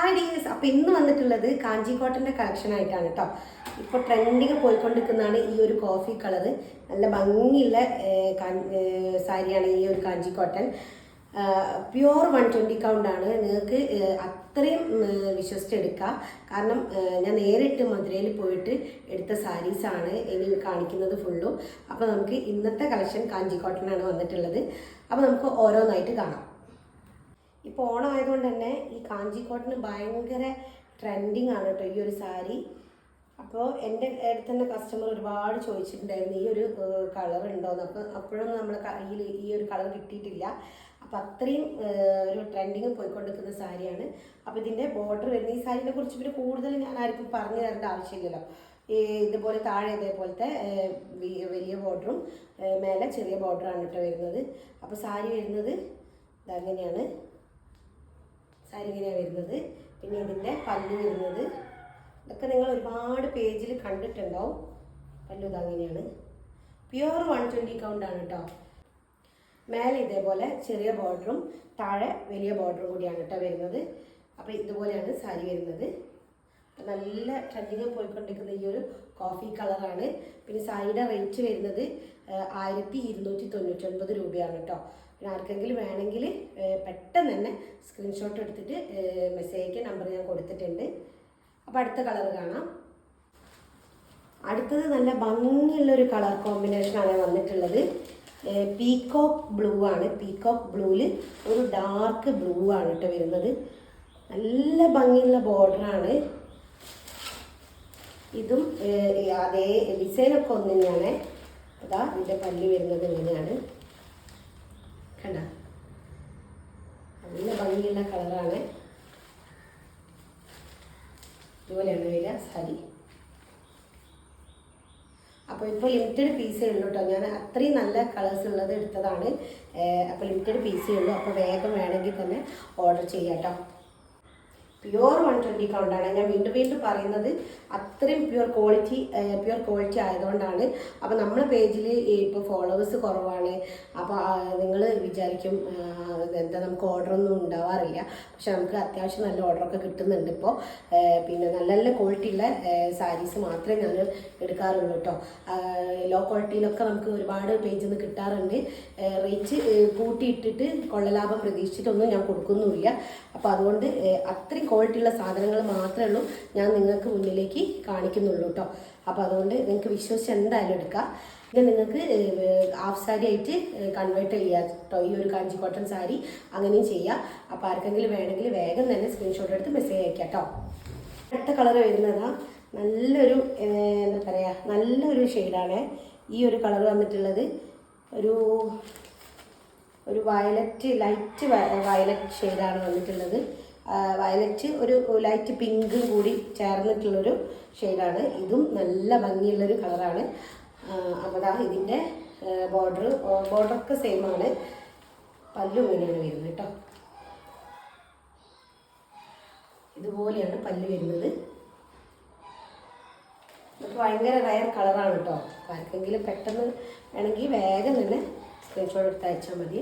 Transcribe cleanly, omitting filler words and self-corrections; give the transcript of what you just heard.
Hi dears. അപ്പോൾ ഇന്ന് വന്നിട്ടുള്ളത് കാഞ്ചി കോട്ടൻ്റെ കളക്ഷൻ ആയിട്ടാണ് കേട്ടോ. ഇപ്പോൾ ട്രെൻഡിങ് പോയിക്കൊണ്ടിരിക്കുന്നതാണ് ഈ ഒരു കോഫി കളറ്. നല്ല ഭംഗിയുള്ള സാരിയാണ് ഈ ഒരു കാഞ്ചി കോട്ടൺ. പ്യുവർ 120 കൗണ്ടാണ്. നിങ്ങൾക്ക് അത്രയും വിശ്വസിച്ചെടുക്കാം. കാരണം ഞാൻ നേരിട്ട് മധുരയിൽ പോയിട്ട് എടുത്ത സാരീസാണ് ഇനി കാണിക്കുന്നത് ഫുള്ളും. അപ്പോൾ നമുക്ക് ഇന്നത്തെ കളക്ഷൻ കാഞ്ചി കോട്ടനാണ് വന്നിട്ടുള്ളത്. അപ്പോൾ നമുക്ക് ഓരോന്നായിട്ട് കാണാം. ഇപ്പോൾ ഓണം ആയതുകൊണ്ട് തന്നെ ഈ കാഞ്ചി കോട്ടന് ഭയങ്കര ട്രെൻഡിങ് ആണ് കേട്ടോ ഈ ഒരു സാരി. അപ്പോൾ എൻ്റെ അടുത്ത് തന്നെ കസ്റ്റമർ ഒരുപാട് ചോദിച്ചിട്ടുണ്ടായിരുന്നു ഈ ഒരു കളർ ഉണ്ടോയെന്ന്. അപ്പോഴൊന്നും നമ്മളെ കയ്യിൽ ഈ ഒരു കളർ കിട്ടിയിട്ടില്ല. അപ്പോൾ അത്രയും ഒരു ട്രെൻഡിങ് പോയിക്കൊണ്ടിരിക്കുന്ന സാരിയാണ്. അപ്പോൾ ഇതിൻ്റെ ബോർഡർ വരുന്ന ഈ സാരീനെ കുറിച്ച് പിന്നെ കൂടുതൽ ഞാൻ ആർക്കും പറഞ്ഞു തരേണ്ട ആവശ്യമില്ലല്ലോ. ഇതുപോലെ താഴെ ഇതേപോലത്തെ വലിയ ബോർഡറും മേലെ ചെറിയ ബോർഡറാണ് കേട്ടോ വരുന്നത്. അപ്പോൾ സാരി വരുന്നത് ഇതങ്ങനെയാണ്. സാരി ഇങ്ങനെയാണ് വരുന്നത്. പിന്നെ ഇതിൻ്റെ പല്ലു വരുന്നത് ഇതൊക്കെ നിങ്ങൾ ഒരുപാട് പേജിൽ കണ്ടിട്ടുണ്ടാവും. പല്ലു ഇതങ്ങനെയാണ്. പ്യുവർ 120 കൗണ്ടാണ് കേട്ടോ. മേലെ ഇതേപോലെ ചെറിയ ബോർഡറും താഴെ വലിയ ബോർഡറും കൂടിയാണ് കേട്ടോ വരുന്നത്. അപ്പോൾ ഇതുപോലെയാണ് സാരി വരുന്നത്. നല്ല ട്രെൻഡിങ് പോയിക്കൊണ്ടിരിക്കുന്ന ഈ ഒരു കോഫി കളറാണ്. പിന്നെ സാരിയുടെ റേറ്റ് വരുന്നത് 1299 രൂപയാണ് കേട്ടോ. പിന്നെ ആർക്കെങ്കിലും വേണമെങ്കിൽ പെട്ടെന്ന് തന്നെ സ്ക്രീൻഷോട്ട് എടുത്തിട്ട് മെസ്സേജ് അയക്കാൻ നമ്പർ ഞാൻ കൊടുത്തിട്ടുണ്ട്. അപ്പോൾ അടുത്ത കളർ കാണാം. അടുത്തത് നല്ല ഭംഗിയുള്ളൊരു കളർ കോമ്പിനേഷനാണ് വന്നിട്ടുള്ളത്. പീകോക്ക് ബ്ലൂ ആണ്. പീകോക്ക് ബ്ലൂവിൽ ഒരു ഡാർക്ക് ബ്ലൂ ആണ് കേട്ടോ വരുന്നത്. നല്ല ഭംഗിയുള്ള ബോർഡറാണ്. ഇതും അതേ ഡിസൈനൊക്കെ ഒന്ന് തന്നെയാണ്. അതാ ഇതിൻ്റെ പല്ല് വരുന്നത് ഇങ്ങനെയാണ്. കണ്ട നല്ല ഭംഗിയുള്ള കളറാണ്. ഇതുപോലെയാണ് വരിക സാരി. അപ്പോൾ ഇപ്പോൾ ലിമിറ്റഡ് പീസേ ഉള്ളൂ കേട്ടോ. ഞാൻ അത്രയും നല്ല കളേഴ്സ് ഉള്ളത് എടുത്തതാണ്. അപ്പോൾ ലിമിറ്റഡ് പീസേ ഉള്ളൂ. അപ്പോൾ വേഗം വേണമെങ്കിൽ തന്നെ ഓർഡർ ചെയ്യാം കേട്ടോ. പ്യുവർ 120 കൗണ്ടാണ്. ഞാൻ വീണ്ടും പറയുന്നത് അത്രയും പ്യുവർ ക്വാളിറ്റി ആയതുകൊണ്ടാണ്. അപ്പോൾ നമ്മളെ പേജിൽ ഇപ്പോൾ ഫോളോവേഴ്സ് കുറവാണ്. അപ്പോൾ നിങ്ങൾ വിചാരിക്കും എന്താ നമുക്ക് ഓർഡറൊന്നും ഉണ്ടാവാറില്ല. പക്ഷെ നമുക്ക് അത്യാവശ്യം നല്ല ഓർഡറൊക്കെ കിട്ടുന്നുണ്ട് ഇപ്പോൾ. പിന്നെ നല്ല നല്ല ക്വാളിറ്റിയുള്ള സാരീസ് മാത്രമേ ഞാൻ എടുക്കാറുള്ളൂ കേട്ടോ. ലോ ക്വാളിറ്റിയിലൊക്കെ നമുക്ക് ഒരുപാട് പേജിൽ നിന്ന് കിട്ടാറുണ്ട്. റേറ്റ് കൂട്ടിയിട്ടിട്ട് കൊള്ളലാഭം പ്രതീക്ഷിച്ചിട്ടൊന്നും ഞാൻ കൊടുക്കുന്നുമില്ല. അപ്പോൾ അതുകൊണ്ട് അത്രയും ക്വാളിറ്റിയുള്ള സാധനങ്ങൾ മാത്രമേ ഉള്ളൂ ഞാൻ നിങ്ങൾക്ക് മുന്നിലേക്ക് കാണിക്കുന്നുള്ളൂ കേട്ടോ. അപ്പോൾ അതുകൊണ്ട് നിങ്ങൾക്ക് വിശ്വസിച്ച് എന്തായാലും എടുക്കാം. പിന്നെ നിങ്ങൾക്ക് ഹാഫ് സാരി ആയിട്ട് കൺവേർട്ട് ചെയ്യാം കേട്ടോ. ഈ ഒരു കാഞ്ചി കോട്ടൺ സാരി അങ്ങനെയും ചെയ്യാം. അപ്പോൾ ആർക്കെങ്കിലും വേണമെങ്കിൽ വേഗം തന്നെ സ്ക്രീൻഷോട്ട് എടുത്ത് മെസ്സേജ് അയക്കാം കേട്ടോ. അടുത്ത കളർ വരുന്നതാ നല്ലൊരു എന്താ പറയുക നല്ലൊരു ഷെയ്ഡാണ് ഈ ഒരു കളർ വന്നിട്ടുള്ളത്. ഒരു വയലറ്റ് ലൈറ്റ് വയലറ്റ് ഷെയ്ഡാണ് വന്നിട്ടുള്ളത്. വയലറ്റ് ഒരു ലൈറ്റ് പിങ്കും കൂടി ചേർന്നിട്ടുള്ളൊരു ഷെയ്ഡാണ്. ഇതും നല്ല ഭംഗിയുള്ളൊരു കളറാണ്. അപ്പോൾ ഇതിൻ്റെ ബോർഡറൊക്കെ സെയിമാണ്. പല്ലു ഇങ്ങനെയാണ് വരുന്നത് കേട്ടോ. ഇതുപോലെയാണ് പല്ലു വരുന്നത്. ഇതൊക്കെ ഭയങ്കര റയർ കളറാണ് കേട്ടോ. ആർക്കെങ്കിലും പെട്ടെന്ന് വേണമെങ്കിൽ വേഗം തന്നെ സ്ക്രീൻഷോട്ട് എടുത്ത് അയച്ചാൽ മതി.